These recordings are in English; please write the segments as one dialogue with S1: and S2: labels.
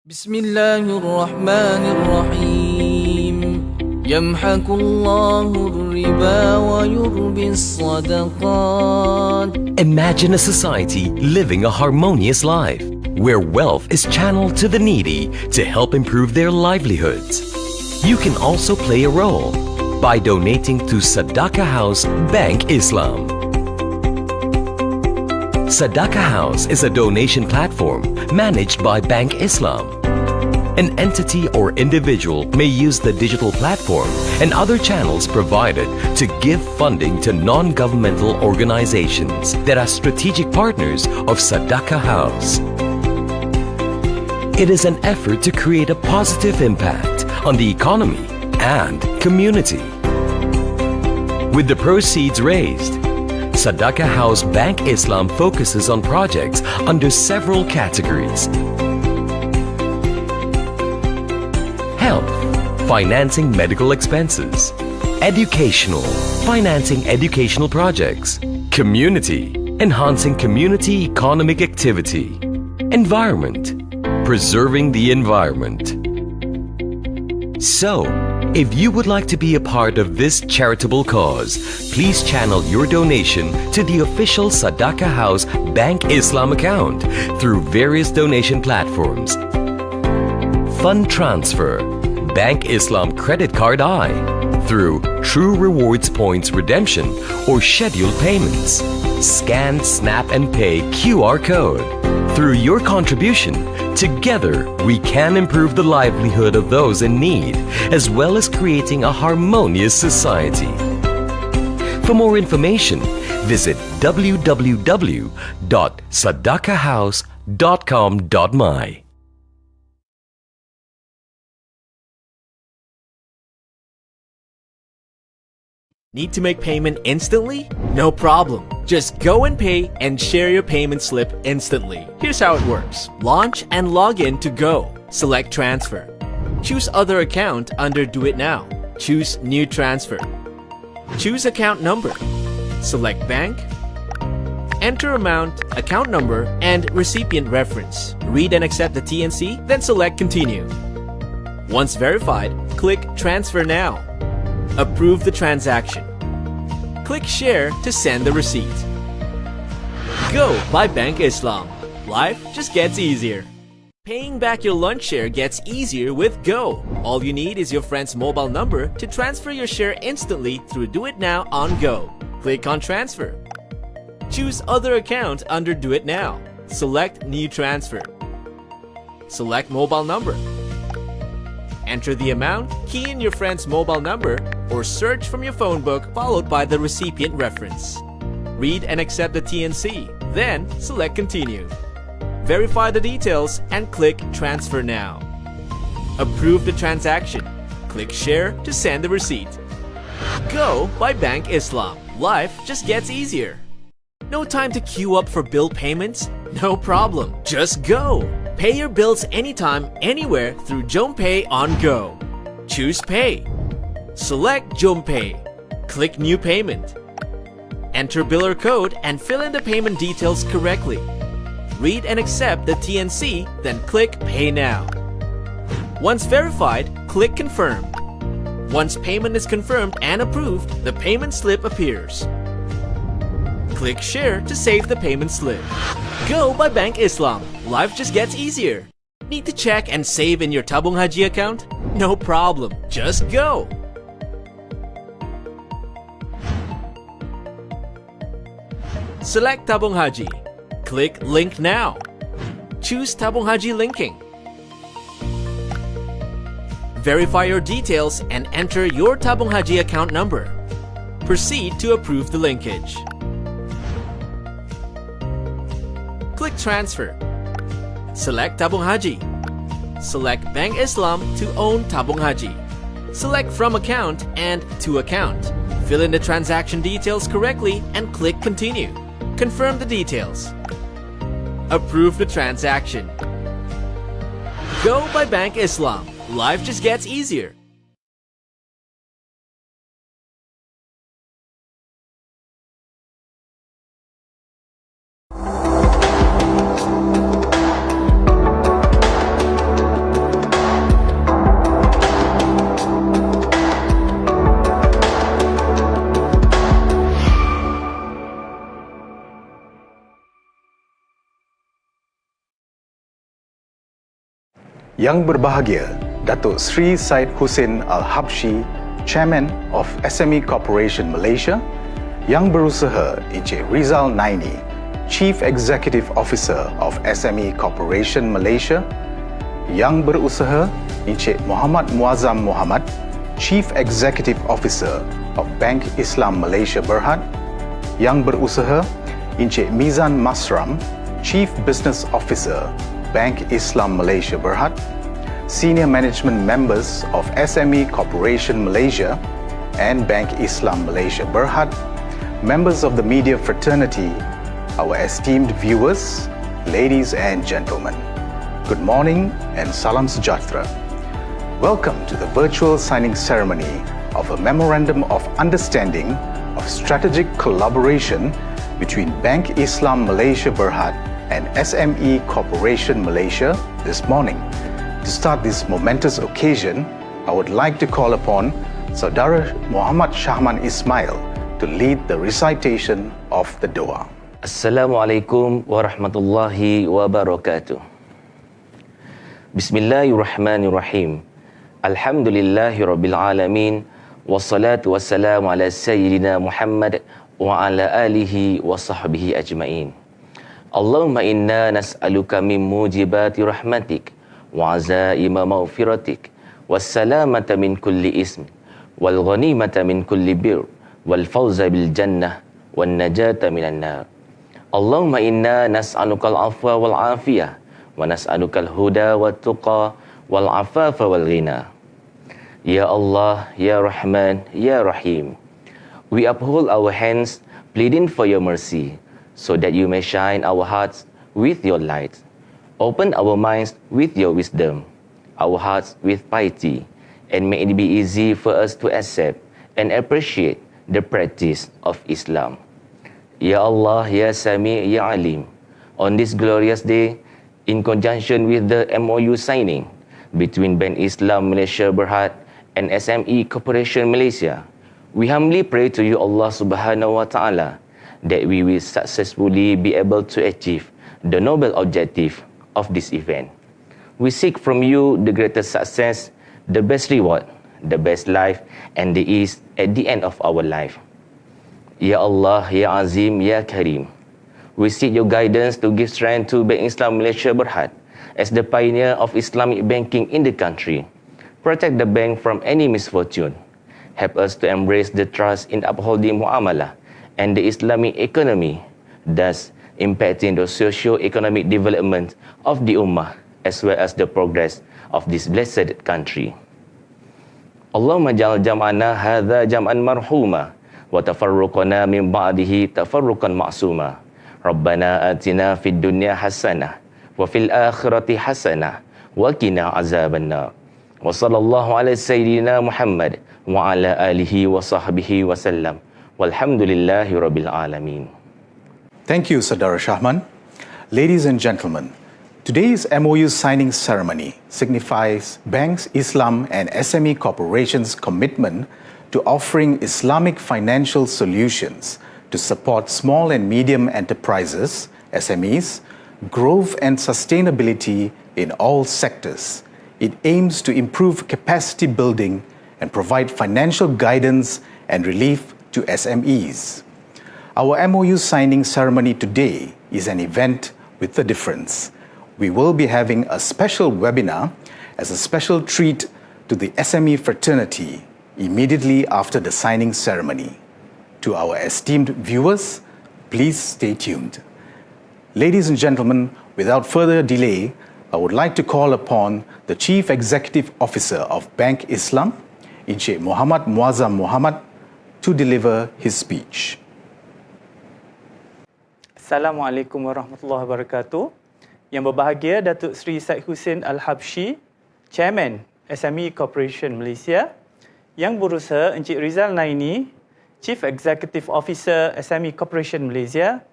S1: بسم الله الرحمن الرحيم يمحق الله الربا ويربي الصدقات.
S2: Imagine a society living a harmonious life, where wealth is channeled to the needy to help improve their livelihoods. You can also play a role by donating to Sadaqah House Bank Islam. Sadaqah House is a donation platform managed by Bank Islam. An entity or individual may use the digital platform and other channels provided to give funding to non-governmental organizations that are strategic partners of Sadaqah House. It is an effort to create a positive impact on the economy and community. With the proceeds raised, Sadaqah House Bank Islam focuses on projects under several categories: health, financing medical expenses; educational, financing educational projects; community, enhancing community economic activity; environment, preserving the environment. So, if you would like to be a part of this charitable cause, please channel your donation to the official Sadaqah House Bank Islam account through various donation platforms: Fund Transfer, Bank Islam Credit Card I, through True Rewards Points Redemption or Scheduled Payments, Scan, Snap and Pay QR Code. Through your contribution, together we can improve the livelihood of those in need, as well as creating a harmonious society. For more information, visit www.sadaqahhouse.com.my.
S3: Need to make payment instantly? No problem. Just go and pay and share your payment slip instantly. Here's how it works. Launch and log in to Go. Select Transfer. Choose Other Account under Do It Now. Choose New Transfer. Choose Account Number. Select Bank. Enter amount, account number, and recipient reference. Read and accept the TNC, then select Continue. Once verified, click Transfer Now. Approve the transaction. Click Share to send the receipt. Go by Bank Islam. Life just gets easier. Paying back your lunch share gets easier with Go. All you need is your friend's mobile number to transfer your share instantly through Do It Now on Go. Click on Transfer. Choose Other Account under Do It Now. Select New Transfer. Select Mobile Number. Enter the amount, key in your friend's mobile number, or search from your phone book followed by the recipient reference. Read and accept the TNC, then select Continue. Verify the details and click Transfer Now. Approve the transaction. Click Share to send the receipt. Go by Bank Islam. Life just gets easier. No time to queue up for bill payments? No problem. Just go. Pay your bills anytime, anywhere through JomPay on Go. Choose Pay. Select JomPay. Click New Payment. Enter biller code and fill in the payment details correctly. Read and accept the TNC, then click Pay Now. Once verified, click Confirm. Once payment is confirmed and approved, the payment slip appears. Click Share to save the payment slip. Go by Bank Islam. Life just gets easier. Need to check and save in your Tabung Haji account? No problem. Just go. Select Tabung Haji. Click Link Now. Choose Tabung Haji linking. Verify your details and enter your Tabung Haji account number. Proceed to approve the linkage. Click Transfer. Select Tabung Haji. Select Bank Islam to own Tabung Haji. Select From Account and To Account. Fill in the transaction details correctly and click Continue. Confirm the details. Approve the transaction. Go by Bank Islam. Life just gets easier.
S4: Yang berbahagia, Datuk Sri Syed Hussein Al-Habsyi, Chairman of SME Corporation Malaysia. Yang berusaha Encik Rizal Naini, Chief Executive Officer of SME Corporation Malaysia. Yang berusaha Encik Muhammad Muazzam Muhammad, Chief Executive Officer of Bank Islam Malaysia Berhad. Yang berusaha Encik Mizan Masram, Chief Business Officer, Bank Islam Malaysia Berhad. Senior management members of SME Corporation Malaysia and Bank Islam Malaysia Berhad. Members of the media fraternity, our esteemed viewers, ladies and gentlemen. Good morning and salam sejahtera. Welcome to the virtual signing ceremony of a Memorandum of Understanding of Strategic Collaboration between Bank Islam Malaysia Berhad and SME Corporation Malaysia this morning. To start this momentous occasion, I would like to call upon Saudara Muhammad Shahman Ismail to lead the recitation of the Doa.
S5: Assalamualaikum warahmatullahi wabarakatuh. Bismillahirrahmanirrahim. Alhamdulillahi rabbil alamin. Wassalatu wassalamu ala sayyidina Muhammad wa ala alihi wa sahbihi ajma'in. Allahumma inna nas'aluka min mujibati rahmatik wa azaima maghfiratik wassalamata min kulli ism wal ghanimata min kulli bir wal fawza bil jannah wan najata minan nar. Allahumma inna nas'aluka al-afwa wal afiyah wa nas'aluka al-huda wat tuqa wal afafa wal ghina. Ya Allah, Ya Rahman, Ya Rahim, we uphold our hands pleading for your mercy so that you may shine our hearts with your light. Open our minds with your wisdom, our hearts with piety, and may it be easy for us to accept and appreciate the practice of Islam. Ya Allah, Ya Sami, Ya Alim, on this glorious day, in conjunction with the MoU signing between Bank Islam Malaysia Berhad and SME Corporation Malaysia, we humbly pray to you, Allah Subhanahu wa Ta'ala, that we will successfully be able to achieve the noble objective of this event. We seek from you the greatest success, the best reward, the best life, and the ease at the end of our life. Ya Allah, Ya Azim, Ya Karim, we seek your guidance to give strength to Bank Islam Malaysia Berhad as the pioneer of Islamic banking in the country. Protect the bank from any misfortune. Help us to embrace the trust in upholding muamalah and the Islamic economy, thus impacting the socio-economic development of the Ummah as well as the progress of this blessed country. Allahumma ja'al jam'ana hadha jam'an marhuma wa tafarruqana min ba'dihi tafarruqan ma'suma. Rabbana atina fid dunya hasanah wa fil akhirati hasanah wa qina azabannar. Wa sallallahu ala sayyidina Muhammad wa ala alihi wa sahbihi wa sallam. Walhamdulillahi rabbil alamin.
S4: Thank you, Saudara Shahman. Ladies and gentlemen, today's MoU signing ceremony signifies Banks Islam and SME Corporation's commitment to offering Islamic financial solutions to support small and medium enterprises, SMEs, growth and sustainability in all sectors. It aims to improve capacity building and provide financial guidance and relief to SMEs. Our MoU signing ceremony today is an event with a difference. We will be having a special webinar as a special treat to the SME fraternity immediately after the signing ceremony. To our esteemed viewers, please stay tuned. Ladies and gentlemen, without further delay, I would like to call upon the Chief Executive Officer of Bank Islam, Encik Muhammad Muazzam Muhammad, to deliver his speech.
S6: Assalamualaikum warahmatullahi wabarakatuh. Yang berbahagia Datuk Sri Syed Hussein Al-Habsyi, Chairman SME Corporation Malaysia. Yang berusaha Encik Rizal Naini, Chief Executive Officer SME Corporation Malaysia.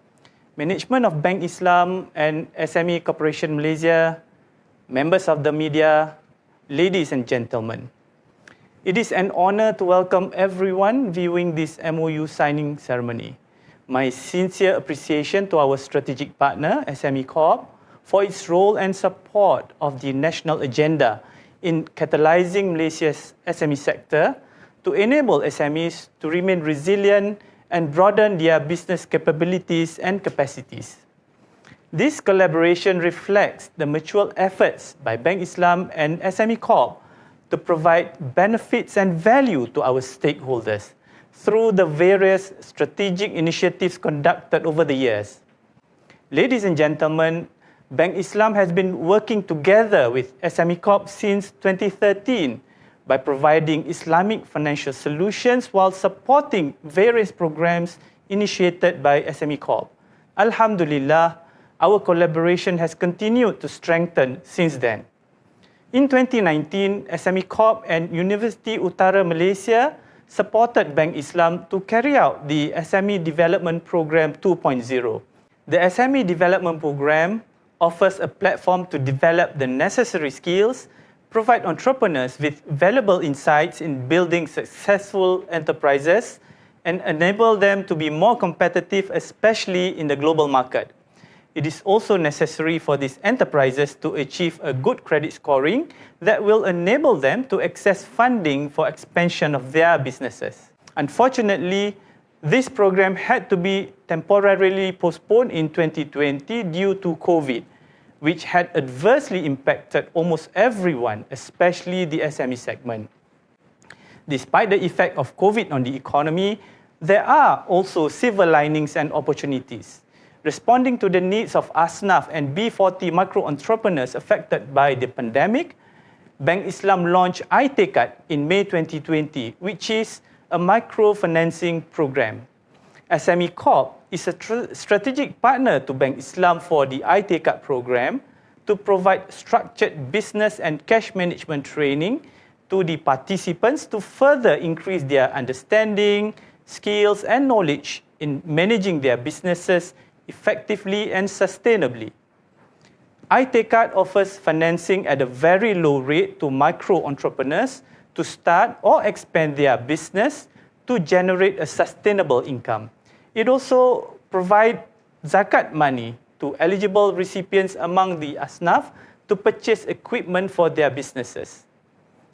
S6: Management of Bank Islam and SME Corporation Malaysia. Members of the media, ladies and gentlemen. It is an honor to welcome everyone viewing this MoU signing ceremony. My sincere appreciation to our strategic partner, SME Corp, for its role and support of the national agenda in catalyzing Malaysia's SME sector to enable SMEs to remain resilient and broaden their business capabilities and capacities. This collaboration reflects the mutual efforts by Bank Islam and SME Corp to provide benefits and value to our stakeholders through the various strategic initiatives conducted over the years. Ladies and gentlemen, Bank Islam has been working together with SME Corp since 2013 by providing Islamic financial solutions while supporting various programs initiated by SME Corp. Alhamdulillah, our collaboration has continued to strengthen since then. In 2019, SME Corp and Universiti Utara Malaysia supported Bank Islam to carry out the SME Development Program 2.0. The SME Development Program offers a platform to develop the necessary skills, provide entrepreneurs with valuable insights in building successful enterprises, and enable them to be more competitive, especially in the global market. It is also necessary for these enterprises to achieve a good credit scoring that will enable them to access funding for expansion of their businesses. Unfortunately, this program had to be temporarily postponed in 2020 due to COVID, which had adversely impacted almost everyone, especially the SME segment. Despite the effect of COVID on the economy, there are also silver linings and opportunities. Responding to the needs of Asnaf and B40 micro entrepreneurs affected by the pandemic, Bank Islam launched iTekat in May 2020, which is a microfinancing program. SME Corp is a strategic partner to Bank Islam for the iTekat program to provide structured business and cash management training to the participants to further increase their understanding, skills, and knowledge in managing their businesses effectively and sustainably. iTekat offers financing at a very low rate to micro entrepreneurs to start or expand their business to generate a sustainable income. It also provides zakat money to eligible recipients among the Asnaf to purchase equipment for their businesses.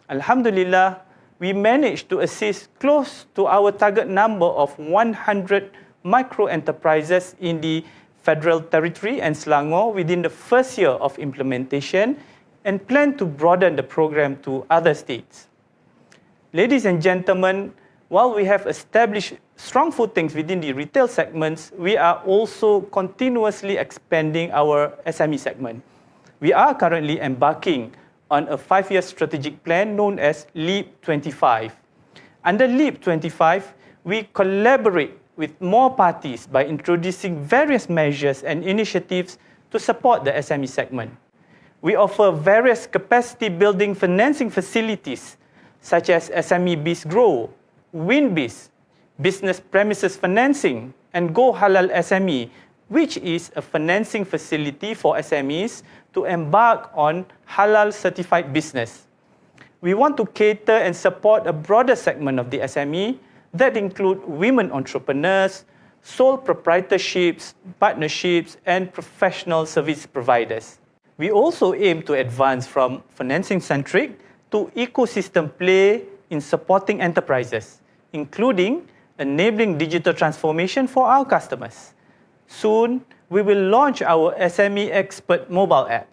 S6: Alhamdulillah, we managed to assist close to our target number of 100 micro-enterprises in the Federal Territory and Selangor within the first year of implementation and plan to broaden the program to other states. Ladies and gentlemen, while we have established strong footings within the retail segments, we are also continuously expanding our SME segment. We are currently embarking on a 5-year strategic plan known as LEAP 25. Under LEAP 25, we collaborate with more parties by introducing various measures and initiatives to support the SME segment. We offer various capacity building financing facilities such as SME Biz Grow, WinBiz, Business Premises Financing, and Go Halal SME, which is a financing facility for SMEs to embark on halal certified business. We want to cater and support a broader segment of the SME that include women entrepreneurs, sole proprietorships, partnerships, and professional service providers. We also aim to advance from financing-centric to ecosystem play in supporting enterprises, including enabling digital transformation for our customers. Soon, we will launch our SME Expert mobile app.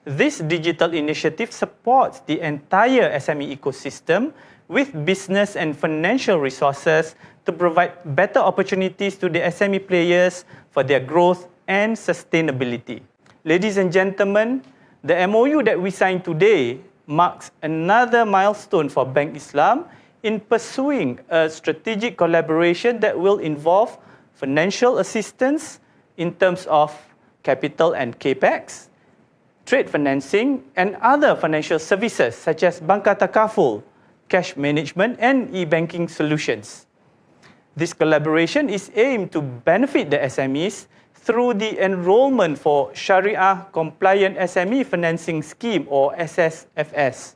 S6: This digital initiative supports the entire SME ecosystem with business and financial resources to provide better opportunities to the SME players for their growth and sustainability. Ladies and gentlemen, the MoU that we signed today marks another milestone for Bank Islam in pursuing a strategic collaboration that will involve financial assistance in terms of capital and capex, trade financing, and other financial services such as banka takaful, cash management, and e-banking solutions. This collaboration is aimed to benefit the SMEs through the enrollment for Sharia-compliant SME Financing Scheme or SSFS.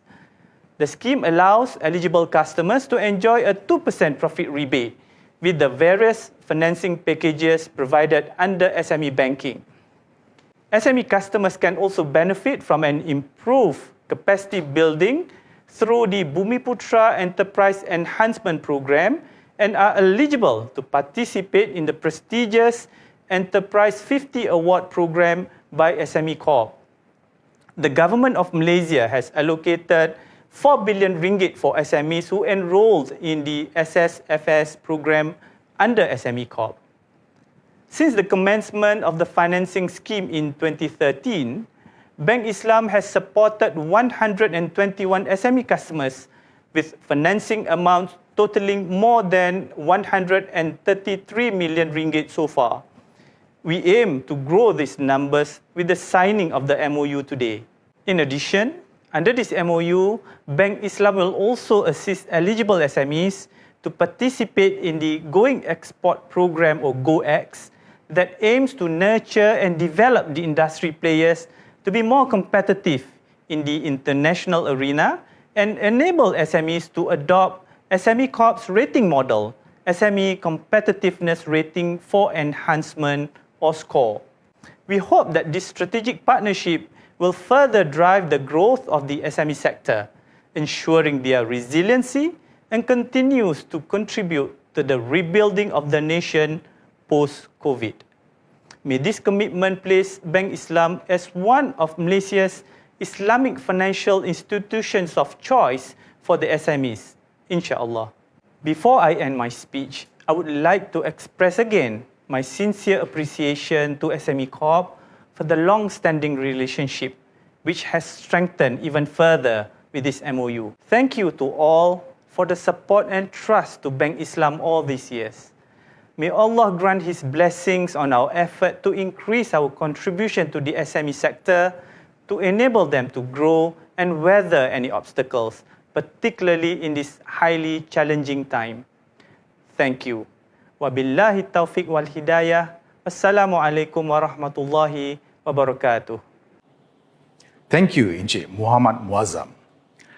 S6: The scheme allows eligible customers to enjoy a 2% profit rebate with the various financing packages provided under SME banking. SME customers can also benefit from an improved capacity building through the Bumiputra Enterprise Enhancement Program and are eligible to participate in the prestigious Enterprise 50 Award Program by SME Corp. The government of Malaysia has allocated 4 billion ringgit for SMEs who enrolled in the SSFS program under SME Corp. Since the commencement of the financing scheme in 2013, Bank Islam has supported 121 SME customers with financing amounts totaling more than 133 million ringgit so far. We aim to grow these numbers with the signing of the MoU today. In addition, under this MoU, Bank Islam will also assist eligible SMEs to participate in the Going Export Program or GoEx that aims to nurture and develop the industry players to be more competitive in the international arena and enable SMEs to adopt SME Corp's rating model, SME Competitiveness Rating for Enhancement or SCORE. We hope that this strategic partnership will further drive the growth of the SME sector, ensuring their resiliency and continues to contribute to the rebuilding of the nation post-COVID. May this commitment place Bank Islam as one of Malaysia's Islamic financial institutions of choice for the SMEs, insyaAllah. Before I end my speech, I would like to express again my sincere appreciation to SME Corp for the long-standing relationship, which has strengthened even further with this MoU. Thank you to all for the support and trust to Bank Islam all these years. May Allah grant His blessings on our effort to increase our contribution to the SME sector to enable them to grow and weather any obstacles, particularly in this highly challenging time. Thank you. Wabillahi taufiq wal hidayah. Wassalamualaikum warahmatullahi wabarakatuh.
S4: Thank you, Encik Muhammad Muazzam.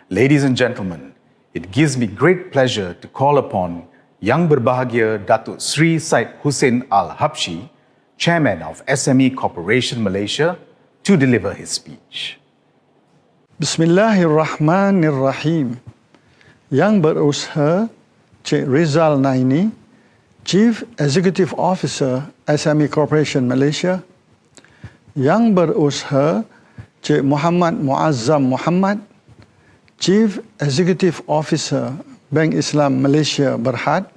S4: Ladies and gentlemen, it gives me great pleasure to call upon Yang Berbahagia Datuk Sri Syed Hussein Al-Habshi, Chairman of SME Corporation Malaysia, to deliver his speech.
S7: Bismillahirrahmanirrahim. Yang Berusaha Cik Rizal Naini, Chief Executive Officer SME Corporation Malaysia, Yang Berusaha Cik Muhammad Muazzam Muhammad, Chief Executive Officer Bank Islam Malaysia Berhad,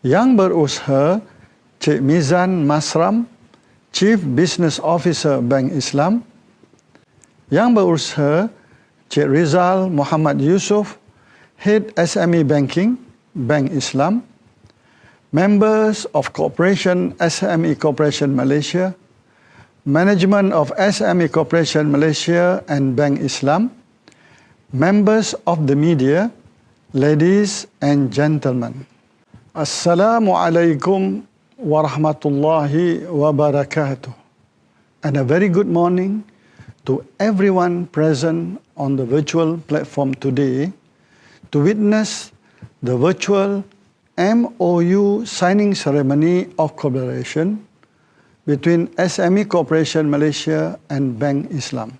S7: Yang Berusaha Cik Mizan Masram, Chief Business Officer Bank Islam, Yang Berusaha Cik Rizal Muhammad Yusof, Head SME Banking, Bank Islam, members of Corporation SME Corporation Malaysia, Management of SME Corporation Malaysia and Bank Islam, members of the media, ladies and gentlemen. Assalamualaikum warahmatullahi wabarakatuh. And a very good morning to everyone present on the virtual platform today to witness the virtual MoU signing ceremony of collaboration between SME Corporation Malaysia and Bank Islam.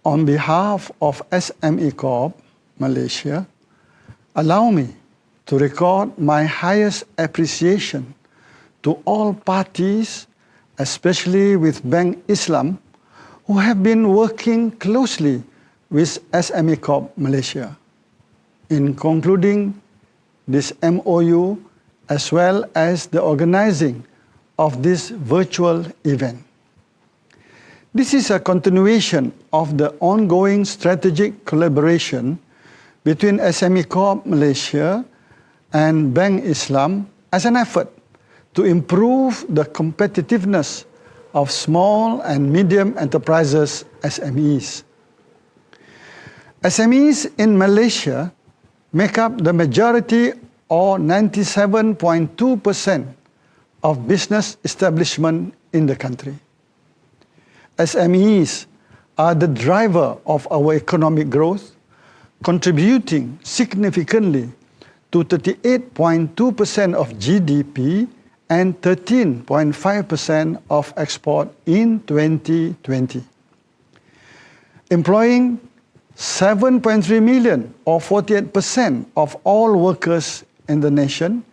S7: On behalf of SME Corp Malaysia, allow me to record my highest appreciation to all parties, especially with Bank Islam, who have been working closely with SME Corp Malaysia in concluding this MoU as well as the organizing of this virtual event. This is a continuation of the ongoing strategic collaboration between SME Corp Malaysia and Bank Islam as an effort to improve the competitiveness of small and medium enterprises, SMEs. SMEs in Malaysia make up the majority or 97.2% of business establishment in the country. SMEs are the driver of our economic growth, contributing significantly to 38.2% of GDP and 13.5% of export in 2020. Employing 7.3 million or 48% of all workers in the nation,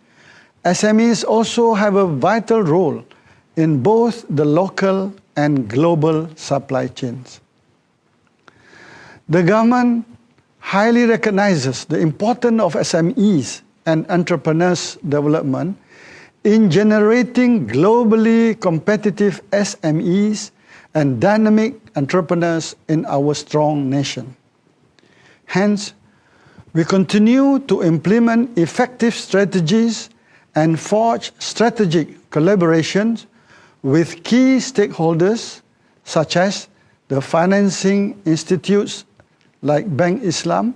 S7: SMEs also have a vital role in both the local and global supply chains. The government highly recognizes the importance of SMEs and entrepreneurs' development in generating globally competitive SMEs and dynamic entrepreneurs in our strong nation. Hence, we continue to implement effective strategies and forge strategic collaborations with key stakeholders such as the financing institutes like Bank Islam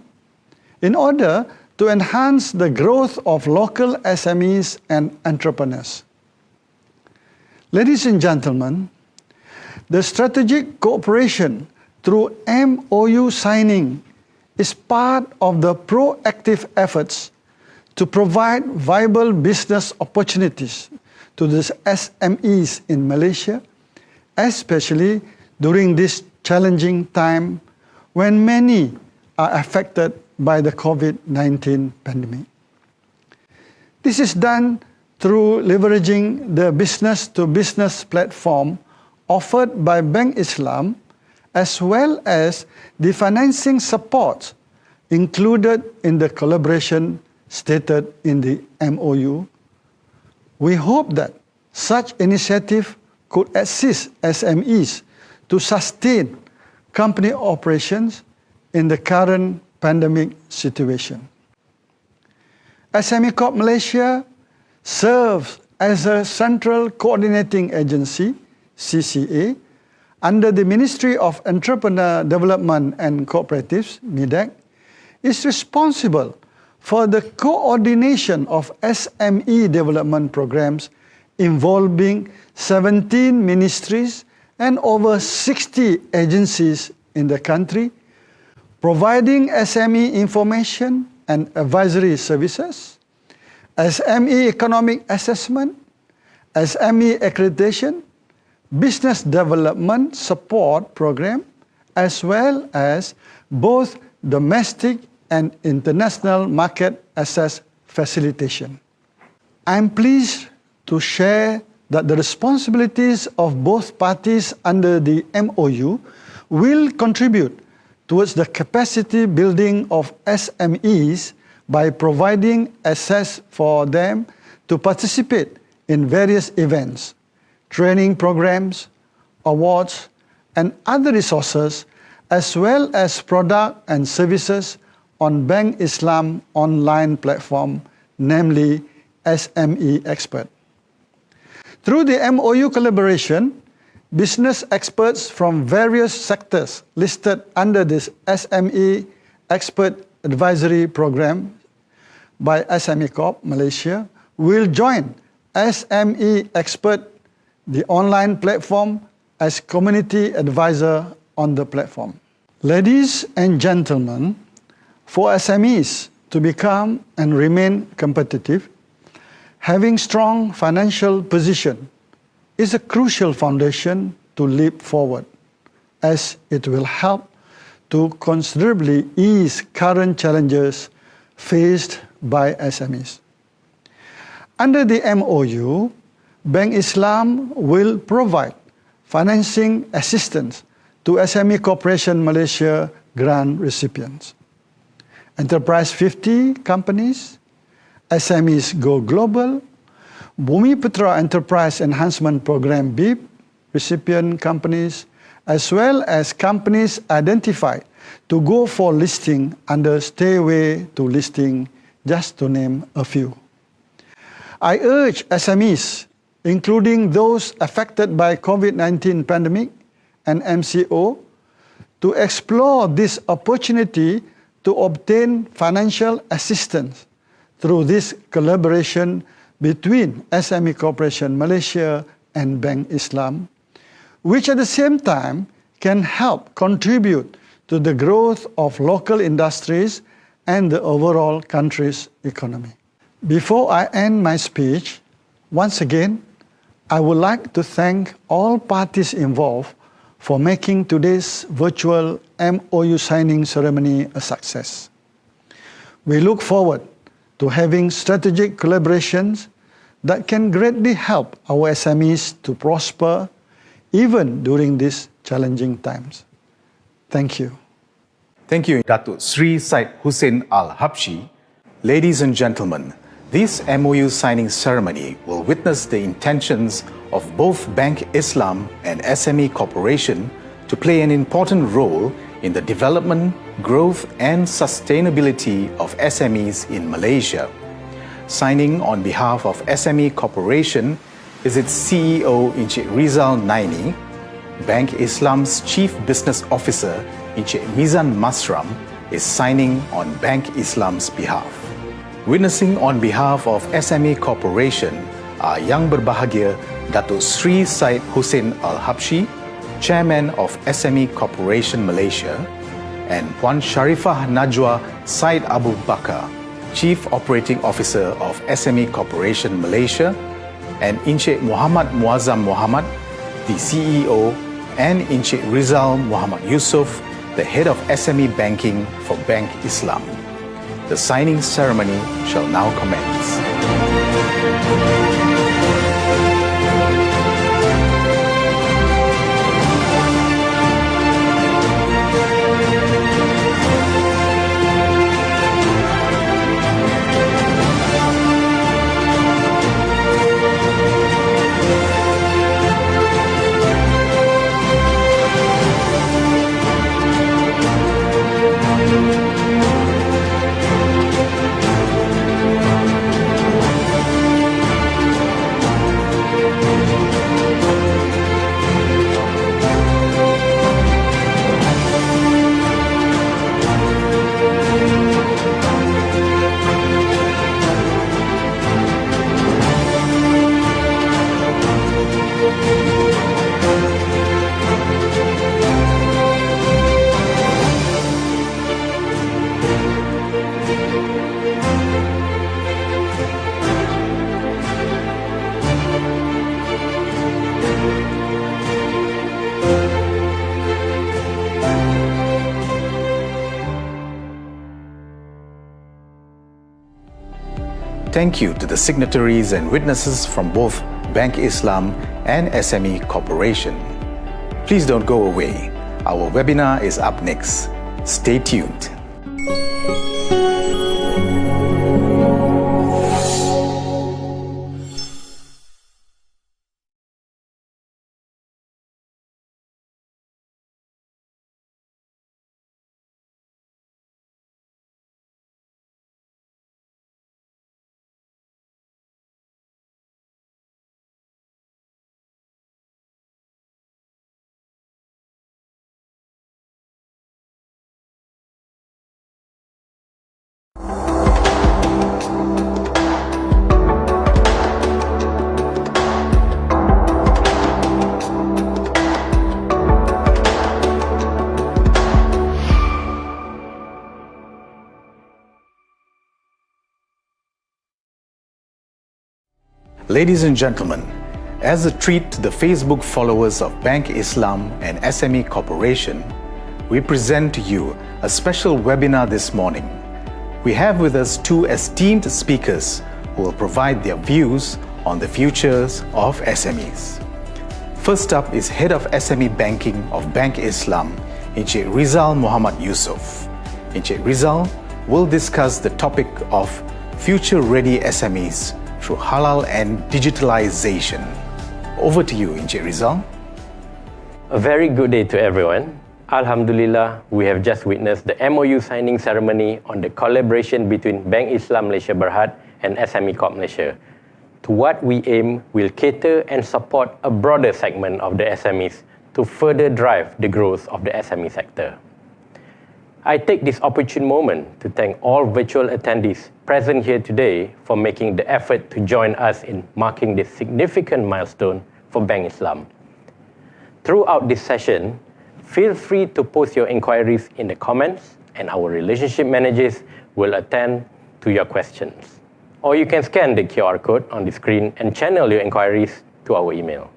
S7: in order to enhance the growth of local SMEs and entrepreneurs. Ladies and gentlemen, the strategic cooperation through MoU signing is part of the proactive efforts to provide viable business opportunities to the SMEs in Malaysia, especially during this challenging time when many are affected by the COVID-19 pandemic. This is done through leveraging the business-to-business platform offered by Bank Islam, as well as the financing support included in the collaboration stated in the MoU. We hope that such initiative could assist SMEs to sustain company operations in the current pandemic situation. SME Corp Malaysia serves as a central coordinating agency, CCA, under the Ministry of Entrepreneur Development and Cooperatives, MIDEC, is responsible for the coordination of SME development programs involving 17 ministries and over 60 agencies in the country, providing SME information and advisory services, SME economic assessment, SME accreditation, business development support program, as well as both domestic and international market access facilitation. I'm pleased to share that the responsibilities of both parties under the MoU will contribute towards the capacity building of SMEs by providing access for them to participate in various events, training programs, awards, and other resources, as well as product and services on Bank Islam online platform, namely SME Expert. Through the MoU collaboration, business experts from various sectors listed under this SME Expert Advisory Program by SME Corp Malaysia will join SME Expert, the online platform, as community advisor on the platform. Ladies and gentlemen, for SMEs to become and remain competitive, having strong financial position is a crucial foundation to leap forward, as it will help to considerably ease current challenges faced by SMEs. Under the MoU, Bank Islam will provide financing assistance to SME Corporation Malaysia grant recipients. Enterprise 50 companies, SMEs Go Global, Bumi Putra Enterprise Enhancement Program BIP recipient companies, as well as companies identified to go for listing under Stairway to Listing, just to name a few. I urge SMEs, including those affected by COVID-19 pandemic and MCO, to explore this opportunity to obtain financial assistance through this collaboration between SME Corporation Malaysia and Bank Islam, which at the same time can help contribute to the growth of local industries and the overall country's economy. Before I end my speech, Once again, I would like to thank all parties involved for making today's virtual MoU signing ceremony a success. We look forward to having strategic collaborations that can greatly help our SMEs to prosper even during these challenging times. Thank you.
S4: Thank you, Datuk Sri Syed Hussein Al-Habshi. Ladies and gentlemen, this MoU signing ceremony will witness the intentions of both Bank Islam and SME Corporation to play an important role in the development, growth and sustainability of SMEs in Malaysia. Signing on behalf of SME Corporation is its CEO, Encik Rizal Naini. Bank Islam's Chief Business Officer, Encik Mizan Masram, is signing on Bank Islam's behalf. Witnessing on behalf of SME Corporation are Yang Berbahagia Datuk Sri Syed Hussein Al-Habshi, Chairman of SME Corporation Malaysia, and Puan Sharifah Najwa Syed Abu Bakar, Chief Operating Officer of SME Corporation Malaysia, and Encik Muhammad Muazzam Muhammad, the CEO, and Encik Rizal Muhammad Yusof, the Head of SME Banking for Bank Islam. The signing ceremony shall now commence. Thank you to the signatories and witnesses from both Bank Islam and SME Corporation. Please don't go away. Our webinar is up next. Stay tuned. Ladies and gentlemen, as a treat to the Facebook followers of Bank Islam and SME Corporation, we present to you a special webinar this morning. We have with us two esteemed speakers who will provide their views on the futures of SMEs. First up is Head of SME Banking of Bank Islam, Encik Rizal Muhammad Yusof. Encik Rizal will discuss the topic of future-ready SMEs through halal and digitalization. Over to you, Encik Rizal.
S8: A very good day to everyone. Alhamdulillah, we have just witnessed the MoU signing ceremony on the collaboration between Bank Islam Malaysia Berhad and SME Corp Malaysia. To what we aim will cater and support a broader segment of the SMEs to further drive the growth of the SME sector. I take this opportune moment to thank all virtual attendees present here today for making the effort to join us in marking this significant milestone for Bank Islam. Throughout this session, feel free to post your inquiries in the comments and our relationship managers will attend to your questions. or you can scan the QR code on the screen and channel your inquiries to our email.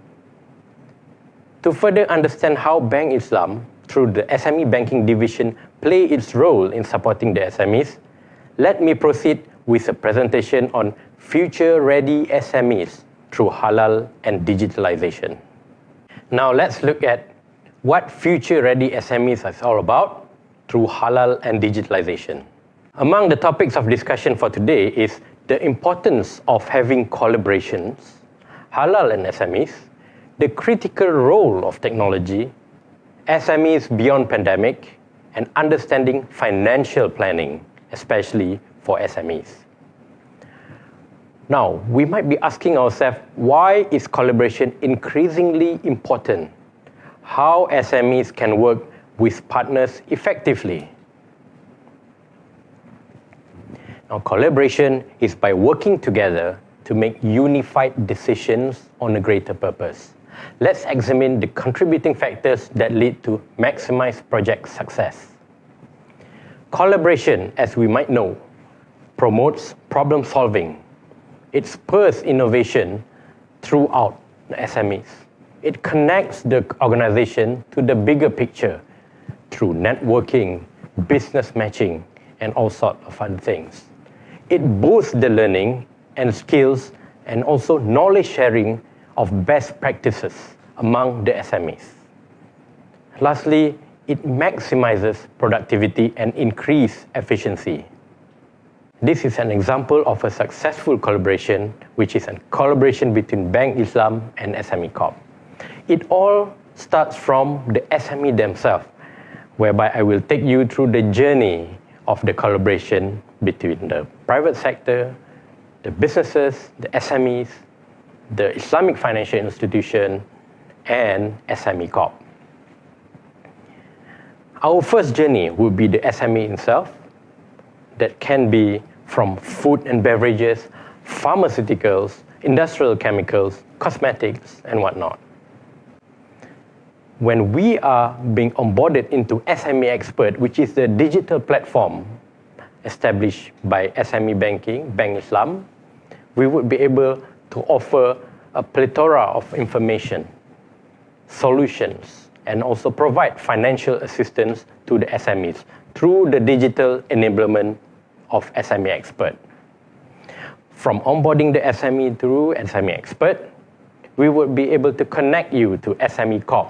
S8: To further understand how Bank Islam, through the SME Banking Division, play its role in supporting the SMEs, let me proceed with a presentation on future-ready SMEs through halal and digitalization. Now let's look at what future-ready SMEs is all about through halal and digitalization. Among the topics of discussion for today is the importance of having collaborations, halal and SMEs, the critical role of technology, SMEs beyond pandemic, and understanding financial planning, especially for SMEs. Now, we might be asking ourselves, why is collaboration increasingly important? How SMEs can work with partners effectively? Now, collaboration is by working together to make unified decisions on a greater purpose. Let's examine the contributing factors that lead to maximize project success. Collaboration, as we might know, promotes problem solving. It spurs innovation throughout the SMEs. It connects the organization to the bigger picture through networking, business matching, and all sorts of other things. It boosts the learning and skills and also knowledge sharing of best practices among the SMEs. Lastly, it maximizes productivity and increases efficiency. This is an example of a successful collaboration, which is a collaboration between Bank Islam and SME Corp. It all starts from the SME themselves, whereby I will take you through the journey of the collaboration between the private sector, the businesses, the SMEs, the Islamic financial institution, and SME Corp. Our first journey would be the SME itself, that can be from food and beverages, pharmaceuticals, industrial chemicals, cosmetics, and whatnot. When we are being onboarded into SME Expert, which is the digital platform established by SME Banking, Bank Islam, we would be able to offer a plethora of information, solutions, and also provide financial assistance to the SMEs through the digital enablement of SME Expert. From onboarding the SME through SME Expert, we would be able to connect you to SME Corp,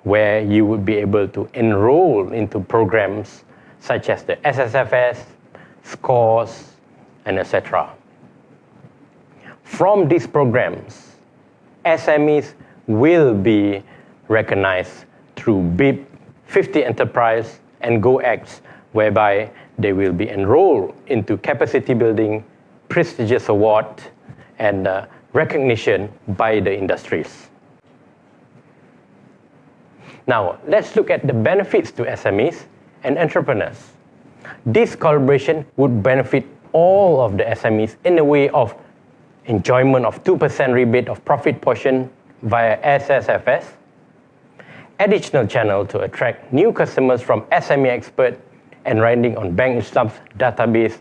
S8: where you would be able to enroll into programs such as the SSFS, SCORES, and etc. From these programs, SMEs will be recognized through BIP, 50 Enterprise, and GoX, whereby they will be enrolled into capacity building, prestigious award, and recognition by the industries. Now, let's look at the benefits to SMEs and entrepreneurs. This collaboration would benefit all of the SMEs in the way of enjoyment of 2% rebate of profit portion via SSFS, additional channel to attract new customers from SME Expert, and riding on Bank Islam's database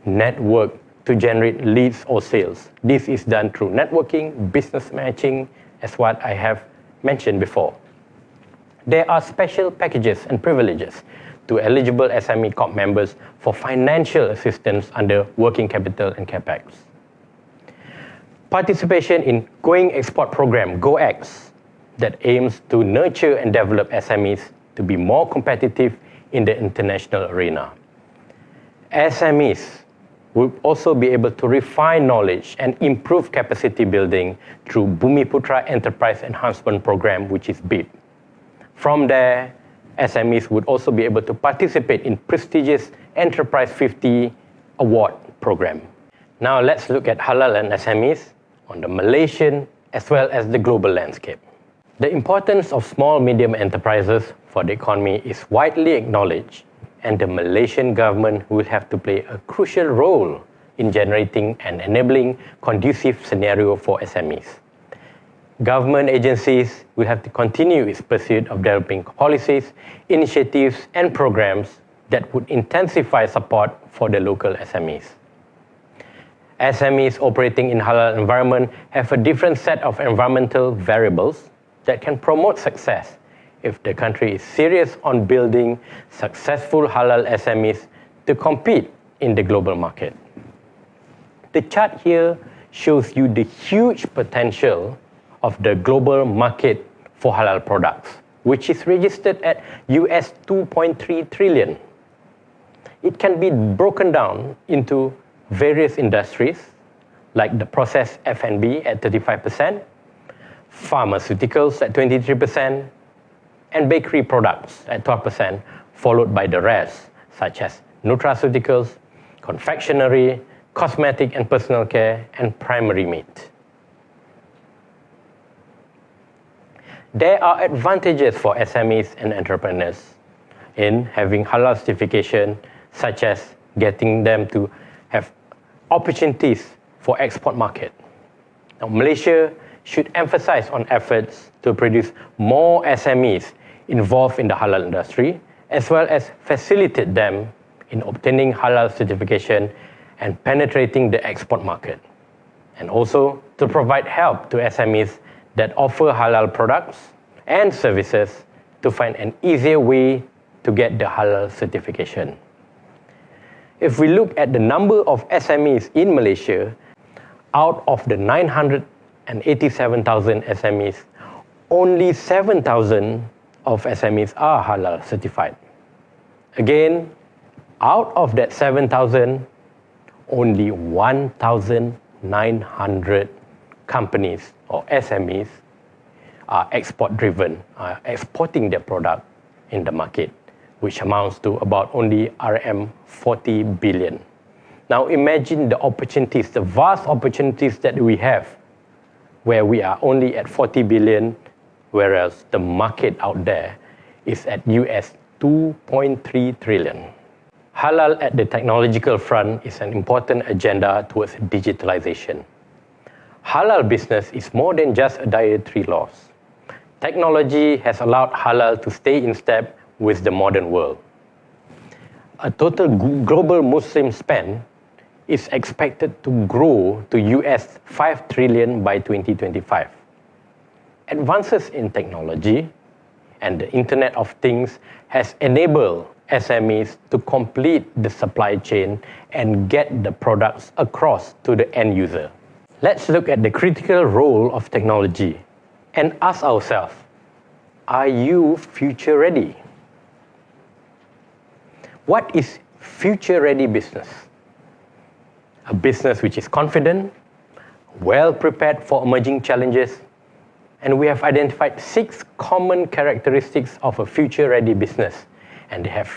S8: network to generate leads or sales. This is done through networking, business matching, as what I have mentioned before. There are special packages and privileges to eligible SME Corp members for financial assistance under working capital and capex. Participation in Going Export Program, GoX, that aims to nurture and develop SMEs to be more competitive in the international arena. SMEs will also be able to refine knowledge and improve capacity building through Bumiputra Enterprise Enhancement Program, which is BIP. From there, SMEs would also be able to participate in prestigious Enterprise 50 Award program. Now let's look at halal and SMEs on the Malaysian as well as the global landscape. The importance of small medium enterprises for the economy is widely acknowledged, and the Malaysian government will have to play a crucial role in generating and enabling conducive scenario for SMEs. Government agencies will have to continue its pursuit of developing policies, initiatives, and programs that would intensify support for the local SMEs. SMEs operating in halal environment have a different set of environmental variables that can promote success if the country is serious on building successful halal SMEs to compete in the global market. The chart here shows you the huge potential of the global market for halal products, which is registered at US 2.3 trillion. It can be broken down into various industries like the processed F&B at 35%, pharmaceuticals at 23%, and bakery products at 12%, followed by the rest, such as nutraceuticals, confectionery, cosmetic and personal care, and primary meat. There are advantages for SMEs and entrepreneurs in having halal certification, such as getting them to have opportunities for export market. Now, Malaysia should emphasize on efforts to produce more SMEs involved in the halal industry, as well as facilitate them in obtaining halal certification and penetrating the export market, and also to provide help to SMEs that offer halal products and services to find an easier way to get the halal certification. If we look at the number of SMEs in Malaysia, out of the 987,000 SMEs, only 7,000 of SMEs are halal certified. Again, out of that 7,000, only 1,900 companies or SMEs are export driven, are exporting their product in the market, which amounts to about only RM 40 billion. Now imagine the opportunities, the vast opportunities that we have, where we are only at 40 billion, whereas the market out there is at US 2.3 trillion. Halal at the technological front is an important agenda towards digitalization. Halal business is more than just a dietary laws. Technology has allowed halal to stay in step with the modern world. A total global Muslim spend is expected to grow to US 5 trillion by 2025. Advances in technology and the Internet of Things has enabled SMEs to complete the supply chain and get the products across to the end user. Let's look at the critical role of technology and ask ourselves, are you future ready? What is future ready business? A business which is confident, well prepared for emerging challenges, and we have identified 6 common characteristics of a future ready business, and they have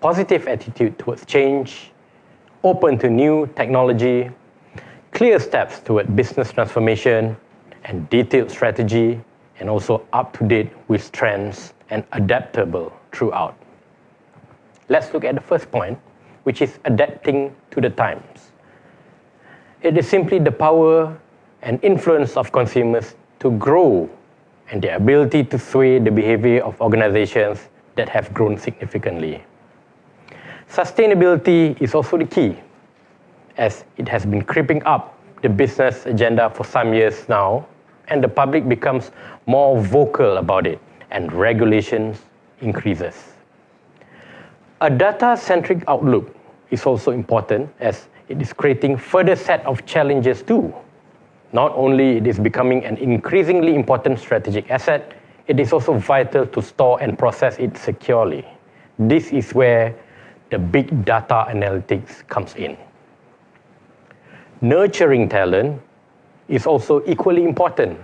S8: positive attitude towards change, open to new technology, clear steps toward business transformation, and detailed strategy, and also up to date with trends and adaptable throughout. Let's look at the first point, which is adapting to the times. It is simply the power and influence of consumers to grow and the ability to sway the behavior of organizations that have grown significantly. Sustainability is also the key, as it has been creeping up the business agenda for some years now, and the public becomes more vocal about it, and regulations increases. A data-centric outlook is also important, as it is creating further set of challenges too. Not only it is becoming an increasingly important strategic asset, it is also vital to store and process it securely. This is where the big data analytics comes in. Nurturing talent is also equally important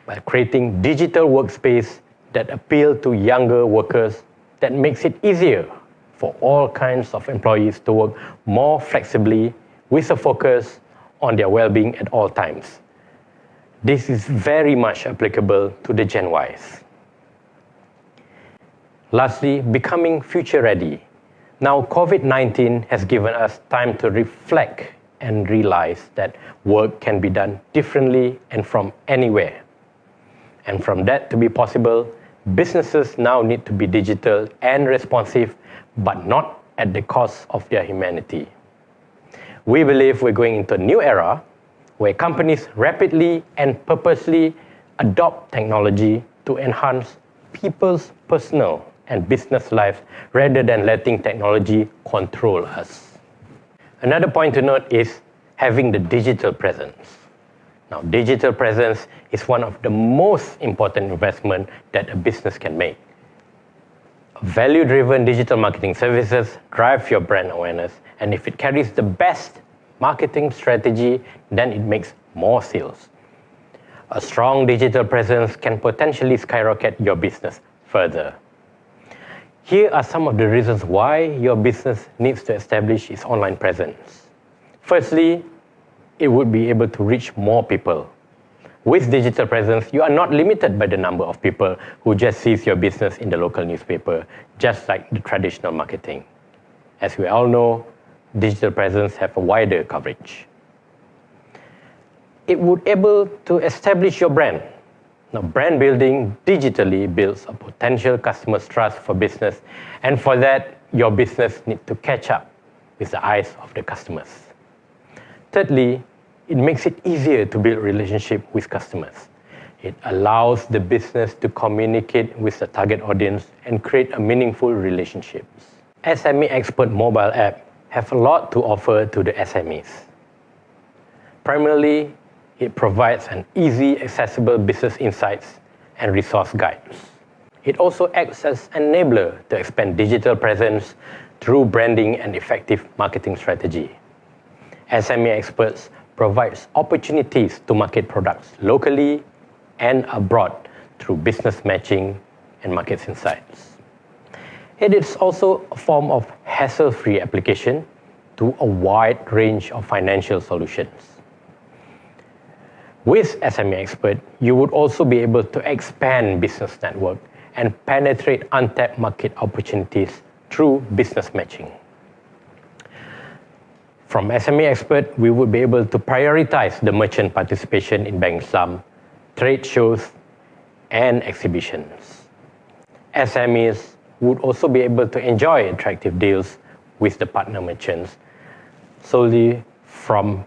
S8: by creating digital workspace that appeal to younger workers, that makes it easier for all kinds of employees to work more flexibly with a focus on their well-being at all times. This is very much applicable to the Gen Ys. Lastly, becoming future ready. Now, COVID-19 has given us time to reflect and realize that work can be done differently and from anywhere. And from that to be possible, businesses now need to be digital and responsive, but not at the cost of their humanity. We believe we're going into a new era where companies rapidly and purposely adopt technology to enhance people's personal and business lives rather than letting technology control us. Another point to note is having the digital presence. Now, digital presence is one of the most important investments that a business can make. Value-driven digital marketing services drive your brand awareness, and if it carries the best marketing strategy, then it makes more sales. A strong digital presence can potentially skyrocket your business further. Here are some of the reasons why your business needs to establish its online presence. Firstly, it would be able to reach more people. With digital presence, you are not limited by the number of people who just sees your business in the local newspaper, just like the traditional marketing. As we all know, digital presence have a wider coverage. It would be able to establish your brand. Now, brand building digitally builds a potential customer's trust for business, and for that, your business needs to catch up with the eyes of the customers. Thirdly, it makes it easier to build relationship with customers. It allows the business to communicate with the target audience and create a meaningful relationships. SME Expert mobile app have a lot to offer to the SMEs. Primarily, it provides an easy, accessible business insights and resource guides. It also acts as an enabler to expand digital presence through branding and effective marketing strategy. SME Experts provides opportunities to market products locally and abroad through business matching and market insights. It is also a form of hassle-free application to a wide range of financial solutions. With SME Expert, you would also be able to expand business network and penetrate untapped market opportunities through business matching. From SME Expert, we would be able to prioritize the merchant participation in Bank Islam, trade shows, and exhibitions. SMEs would also be able to enjoy attractive deals with the partner merchants solely from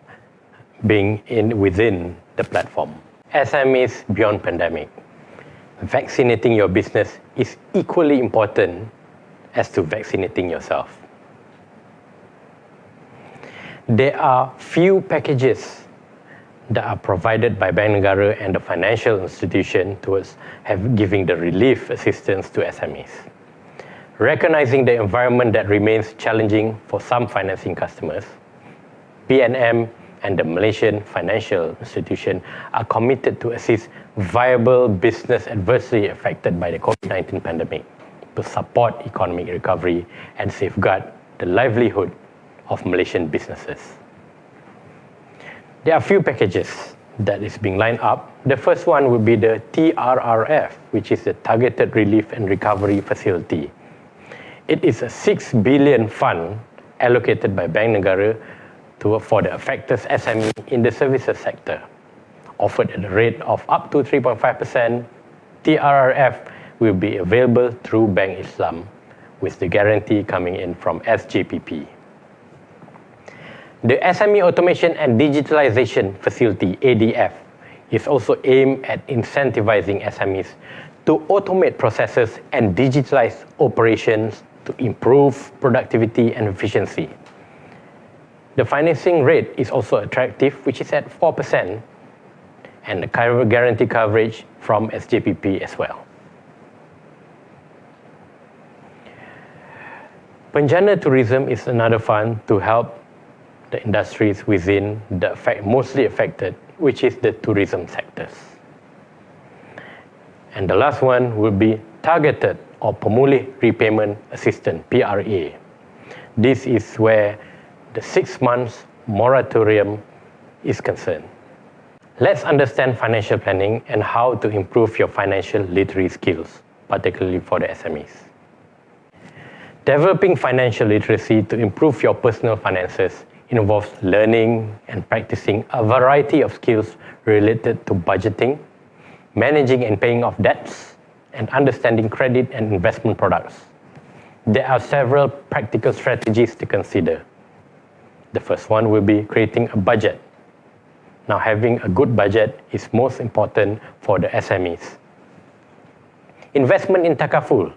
S8: being within the platform. SMEs beyond pandemic. Vaccinating your business is equally important as to vaccinating yourself. There are few packages that are provided by Bank Negara and the financial institution towards giving the relief assistance to SMEs. Recognizing the environment that remains challenging for some financing customers, PNM and the Malaysian financial institution are committed to assist viable business adversely affected by the COVID-19 pandemic to support economic recovery and safeguard the livelihood of Malaysian businesses. There are few packages that is being lined up. The first one would be the TRRF, which is the Targeted Relief and Recovery Facility. It is a 6 billion fund allocated by Bank Negara for the affected SME in the services sector. Offered at a rate of up to 3.5%, TRRF will be available through Bank Islam, with the guarantee coming in from SJPP. The SME Automation and Digitalization Facility, ADF, is also aimed at incentivizing SMEs to automate processes and digitalize operations to improve productivity and efficiency. The financing rate is also attractive, which is at 4%, and the guarantee coverage from SJPP as well. Penjana Tourism is another fund to help the industries within the mostly affected, which is the tourism sectors. And the last one will be Targeted or Pemulih Repayment Assistance, PRA. This is where the 6 months moratorium is concerned. Let's understand financial planning and how to improve your financial literacy skills, particularly for the SMEs. Developing financial literacy to improve your personal finances involves learning and practicing a variety of skills related to budgeting, managing and paying off debts, and understanding credit and investment products. There are several practical strategies to consider. The first one will be creating a budget. Now, having a good budget is most important for the SMEs. Investment in takaful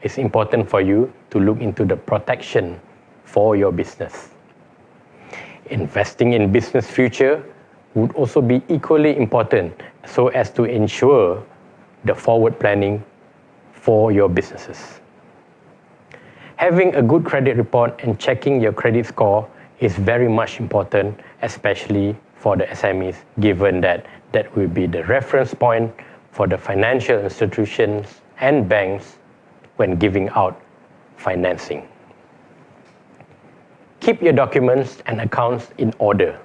S8: is important for you to look into the protection for your business. Investing in business future would also be equally important so as to ensure the forward planning for your businesses. Having a good credit report and checking your credit score is very much important, especially for the SMEs, given that that will be the reference point for the financial institutions and banks when giving out financing. Keep your documents and accounts in order.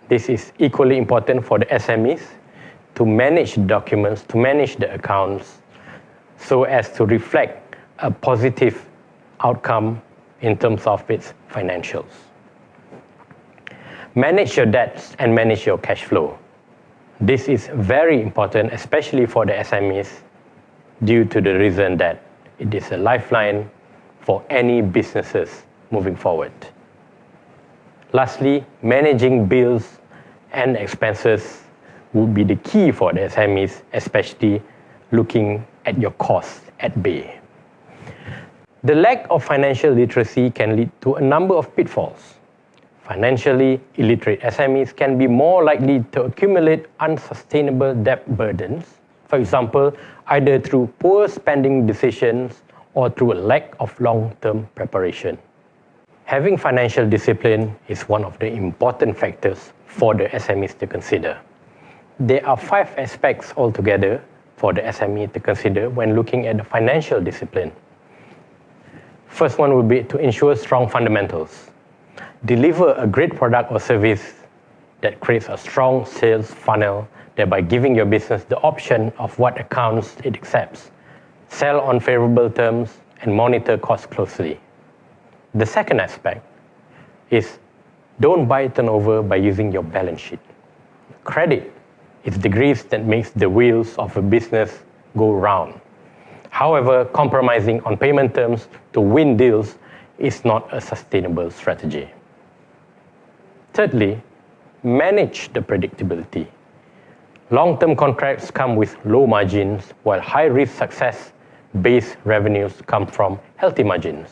S8: This is equally important for the SMEs to manage documents, to manage the accounts, so as to reflect a positive outcome in terms of its financials. Manage your debts and manage your cash flow. This is very important, especially for the SMEs, due to the reason that it is a lifeline for any businesses moving forward. Lastly, managing bills and expenses would be the key for the SMEs, especially looking at your costs at bay. The lack of financial literacy can lead to a number of pitfalls. Financially illiterate SMEs can be more likely to accumulate unsustainable debt burdens, for example, either through poor spending decisions or through a lack of long-term preparation. Having financial discipline is one of the important factors for the SMEs to consider. There are 5 aspects altogether for the SME to consider when looking at the financial discipline. First one would be to ensure strong fundamentals. Deliver a great product or service that creates a strong sales funnel, thereby giving your business the option of what accounts it accepts. Sell on favorable terms and monitor costs closely. The second aspect is don't buy turnover by using your balance sheet. Credit is the grease that makes the wheels of a business go round. However, compromising on payment terms to win deals is not a sustainable strategy. Thirdly, manage the predictability. Long-term contracts come with low margins, while high-risk success-based revenues come from healthy margins.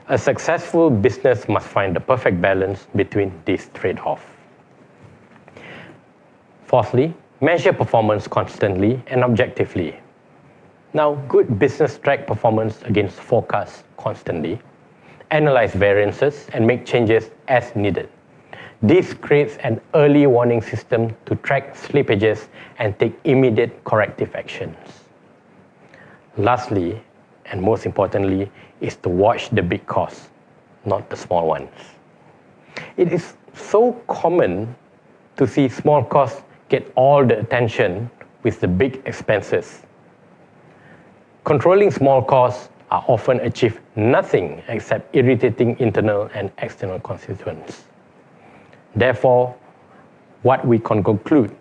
S8: A successful business must find the perfect balance between these trade-offs. Fourthly, measure performance constantly and objectively. Now, good business track performance against forecasts constantly, analyze variances, and make changes as needed. This creates an early warning system to track slippages and take immediate corrective actions. Lastly, and most importantly, is to watch the big costs, not the small ones. It is so common to see small costs get all the attention with the big expenses. Controlling small costs are often achieved nothing except irritating internal and external constituents. Therefore, what we can conclude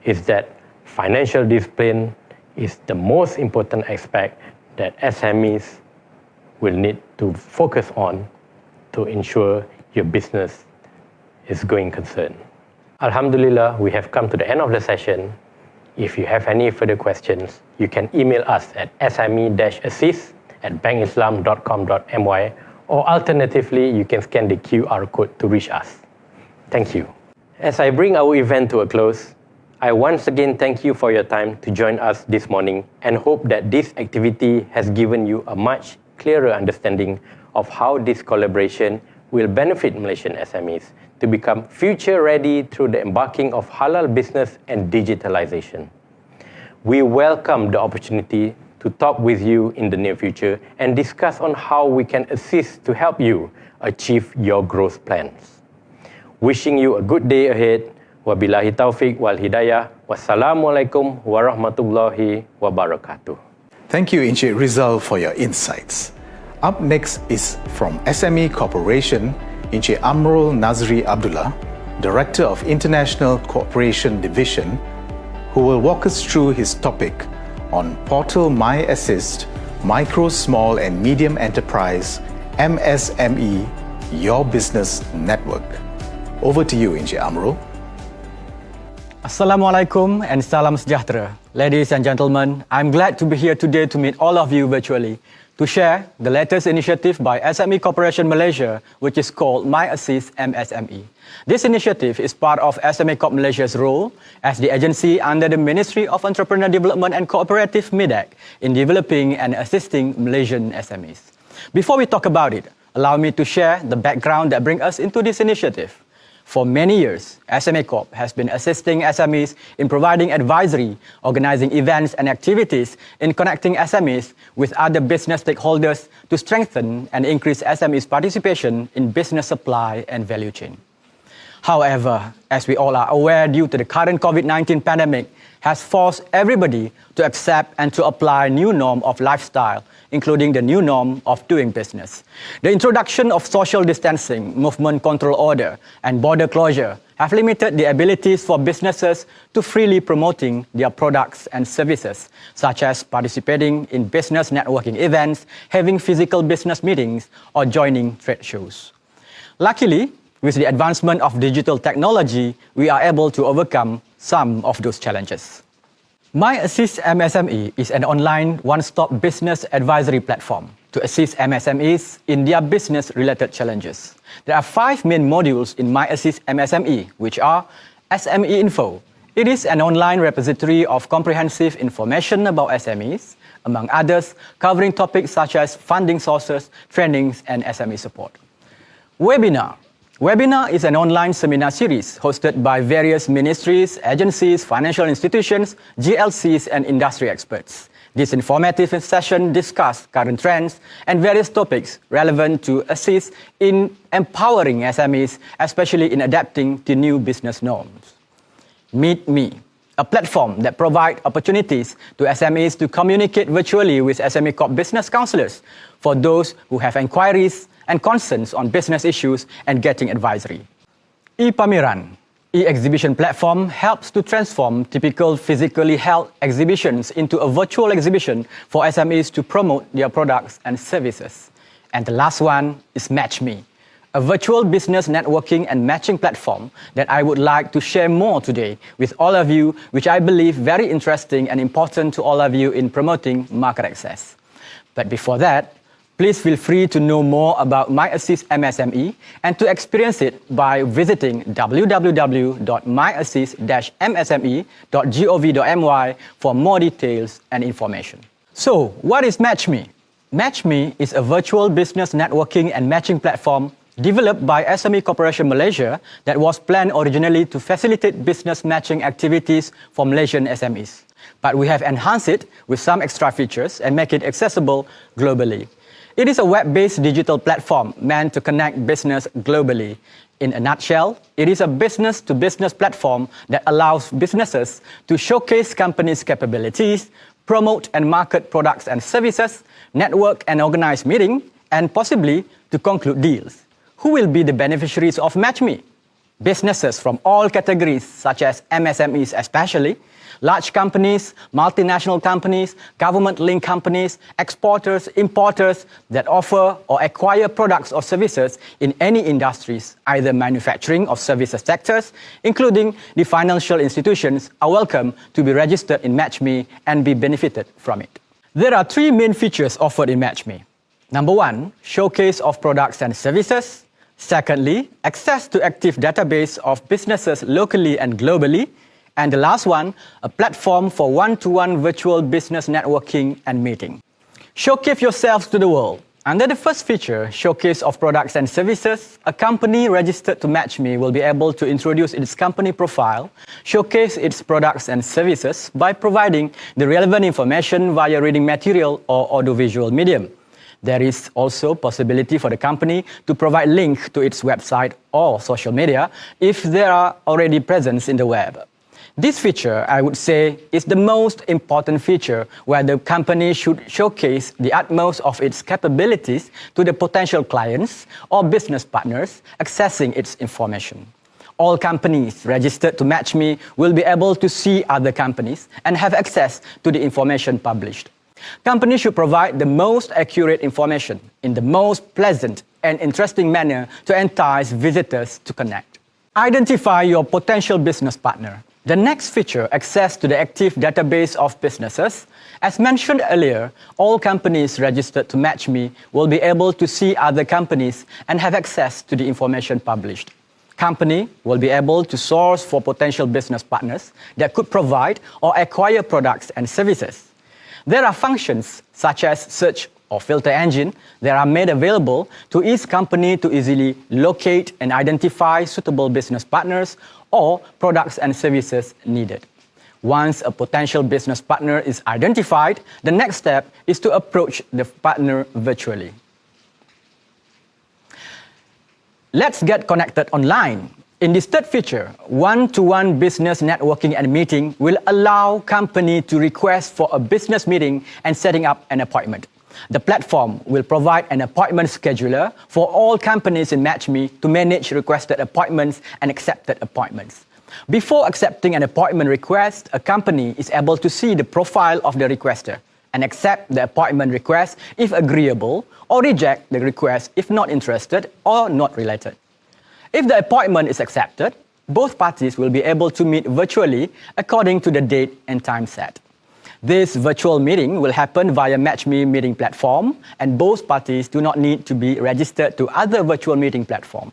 S8: is that financial discipline is the most important aspect that SMEs will need to focus on to ensure your business is going concern. Alhamdulillah, we have come to the end of the session. If you have any further questions, you can email us at sme-assist@bankislam.com.my, or alternatively, you can scan the QR code to reach us. Thank you. As I bring our event to a close, I once again thank you for your time to join us this morning and hope that this activity has given you a much clearer understanding of how this collaboration will benefit Malaysian SMEs to become future ready through the embarking of halal business and digitalization. We welcome the opportunity to talk with you in the near future and discuss on how we can assist to help you achieve your growth plans. Wishing you a good day ahead. Wabillahi taufiq wal hidayah. Wassalamualaikum warahmatullahi wabarakatuh.
S4: Thank you, Encik Rizal, for your insights. Up next is from SME Corporation, Encik Amrul Nazri Abdullah, Director of International Cooperation Division, who will walk us through his topic on Portal My Assist, Micro, Small and Medium Enterprise, MSME, your business network. Over to you, Encik Amrul.
S9: Assalamualaikum and salam sejahtera. Ladies and gentlemen, I'm glad to be here today to meet all of you virtually to share the latest initiative by SME Corporation Malaysia, which is called MyAssist MSME. This initiative is part of SME Corp Malaysia's role as the agency under the Ministry of Entrepreneur Development and Cooperative MIDEC in developing and assisting Malaysian SMEs. Before we talk about it, allow me to share the background that brings us into this initiative. For many years, SME Corp has been assisting SMEs in providing advisory, organizing events and activities in connecting SMEs with other business stakeholders to strengthen and increase SMEs' participation in business supply and value chain. However, as we all are aware, due to the current COVID-19 pandemic, has forced everybody to accept and to apply new norm of lifestyle, including the new norm of doing business. The introduction of social distancing, movement control order, and border closure have limited the abilities for businesses to freely promoting their products and services, such as participating in business networking events, having physical business meetings, or joining trade shows. Luckily, with the advancement of digital technology, we are able to overcome some of those challenges. MyAssist MSME is an online one-stop business advisory platform to assist MSMEs in their business-related challenges. There are 5 main modules in MyAssist MSME, which are SME Info. It is an online repository of comprehensive information about SMEs, among others, covering topics such as funding sources, trainings, and SME support. Webinar. Webinar is an online seminar series hosted by various ministries, agencies, financial institutions, GLCs, and industry experts. This informative session discusses current trends and various topics relevant to assist in empowering SMEs, especially in adapting to new business norms. Meet Me, a platform that provides opportunities to SMEs to communicate virtually with SME Corp business counselors for those who have inquiries and concerns on business issues and getting advisory. E-Pameran, e-exhibition platform helps to transform typical physically held exhibitions into a virtual exhibition for SMEs to promote their products and services. And the last one is Matchme, a virtual business networking and matching platform that I would like to share more today with all of you, which I believe very interesting and important to all of you in promoting market access. But before that, please feel free to know more about MyAssist MSME and to experience it by visiting www.myassist-msme.gov.my for more details and information. So, what is Matchme? Matchme is a virtual business networking and matching platform developed by SME Corporation Malaysia that was planned originally to facilitate business matching activities for Malaysian SMEs. But we have enhanced it with some extra features and make it accessible globally. It is a web-based digital platform meant to connect business globally. In a nutshell, it is a business-to-business platform that allows businesses to showcase companies' capabilities, promote and market products and services, network and organize meetings, and possibly to conclude deals. Who will be the beneficiaries of Matchme? Businesses from all categories, such as MSMEs especially, large companies, multinational companies, government-linked companies, exporters, importers that offer or acquire products or services in any industries, either manufacturing or services sectors, including the financial institutions, are welcome to be registered in Matchme and be benefited from it. There are 3 main features offered in Matchme. Number 1, showcase of products and services. Secondly, access to active database of businesses locally and globally. And the last one, a platform for one-to-one virtual business networking and meeting. Showcase yourselves to the world. Under the first feature, showcase of products and services, a company registered to Matchme will be able to introduce its company profile, showcase its products and services by providing the relevant information via reading material or audiovisual medium. There is also possibility for the company to provide link to its website or social media if they are already present in the web. This feature, I would say, is the most important feature where the company should showcase the utmost of its capabilities to the potential clients or business partners accessing its information. All companies registered to Matchme will be able to see other companies and have access to the information published. Companies should provide the most accurate information in the most pleasant, and interesting manner to entice visitors to connect. Identify your potential business partner. The next feature, access to the active database of businesses. As mentioned earlier, all companies registered to Matchme will be able to see other companies and have access to the information published. Company will be able to source for potential business partners that could provide or acquire products and services. There are functions such as search or filter engine that are made available to each company to easily locate and identify suitable business partners or products and services needed. Once a potential business partner is identified, the next step is to approach the partner virtually. Let's get connected online. In this third feature, one-to-one business networking and meeting will allow company to request for a business meeting and setting up an appointment. The platform will provide an appointment scheduler for all companies in Matchme to manage requested appointments and accepted appointments. Before accepting an appointment request, a company is able to see the profile of the requester and accept the appointment request if agreeable, or reject the request if not interested or not related. If the appointment is accepted, both parties will be able to meet virtually according to the date and time set. This virtual meeting will happen via Matchme meeting platform, and both parties do not need to be registered to other virtual meeting platform.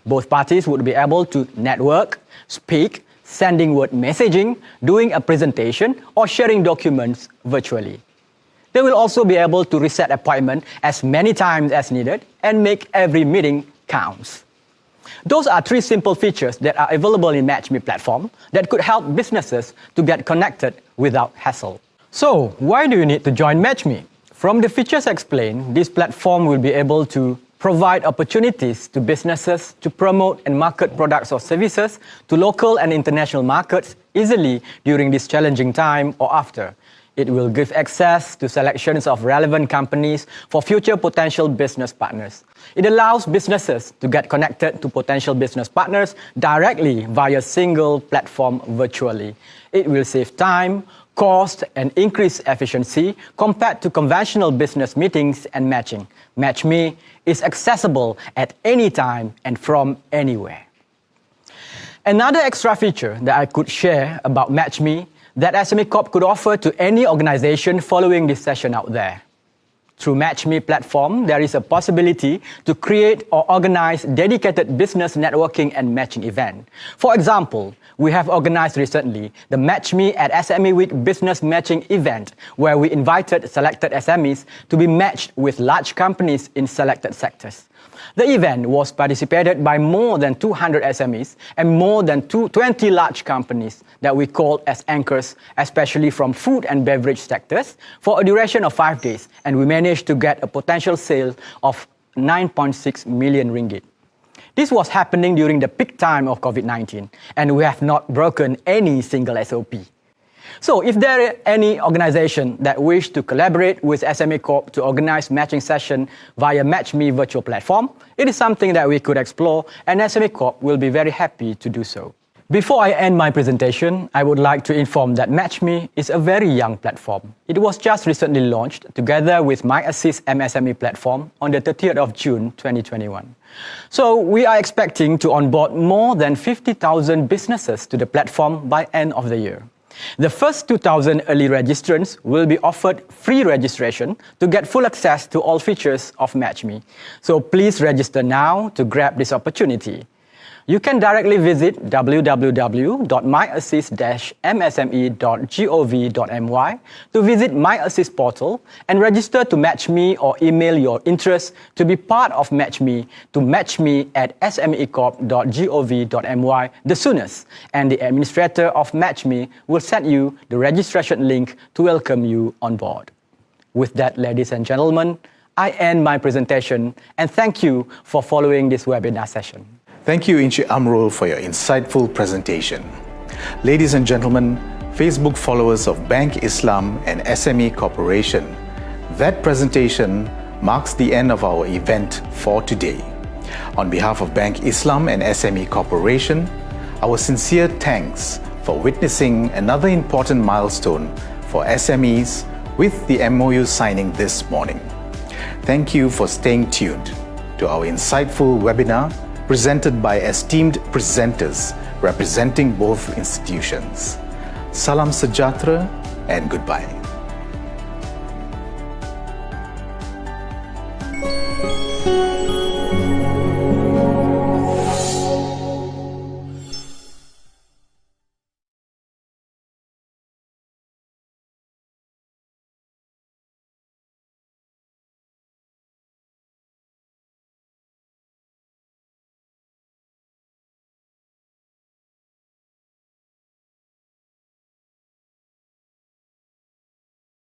S9: Both parties would be able to network, speak, sending word messaging, doing a presentation, or sharing documents virtually. They will also be able to reset appointment as many times as needed and make every meeting counts. Those are three simple features that are available in Matchme platform that could help businesses to get connected without hassle. So, why do you need to join Matchme? From the features explained, this platform will be able to provide opportunities to businesses to promote and market products or services to local and international markets easily during this challenging time or after. It will give access to selections of relevant companies for future potential business partners. It allows businesses to get connected to potential business partners directly via single platform virtually. It will save time, cost, and increase efficiency compared to conventional business meetings and matching. Matchme is accessible at any time and from anywhere. Another extra feature that I could share about Matchme that SME Corp could offer to any organization following this session out there. Through Matchme platform, there is a possibility to create or organize dedicated business networking and matching event. For example, we have organized recently the Matchme at SME Week business matching event, where we invited selected SMEs to be matched with large companies in selected sectors. The event was participated by more than 200 SMEs and more than 20 large companies that we called as anchors, especially from food and beverage sectors, for a duration of 5 days, and we managed to get a potential sale of 9.6 million ringgit. This was happening during the peak time of COVID-19, and we have not broken any single SOP. So if there are any organization that wish to collaborate with SME Corp to organize matching session via Matchme virtual platform, it is something that we could explore, and SME Corp will be very happy to do so. Before I end my presentation, I would like to inform that Matchme is a very young platform. It was just recently launched together with My Assist MSME platform on the 30th of June 2021. So we are expecting to onboard more than 50,000 businesses to the platform by end of the year. The first 2,000 early registrants will be offered free registration to get full access to all features of Matchme. So please register now to grab this opportunity. You can directly visit www.myassist-msme.gov.my to visit My Assist portal and register to Matchme or email your interest to be part of Matchme to matchme@smecorp.gov.my the soonest, and the administrator of Matchme will send you the registration link to welcome you on board. With that, ladies and gentlemen, I end my presentation and thank you for following this webinar session.
S4: Thank you, Encik Amrul, for your insightful presentation. Ladies and gentlemen, Facebook followers of Bank Islam and SME Corporation, that presentation marks the end of our event for today. On behalf of Bank Islam and SME Corporation, our sincere thanks for witnessing another important milestone for SMEs with the MoU signing this morning. Thank you for staying tuned. to our insightful webinar presented by esteemed presenters representing both institutions. Salam sejahtera and goodbye.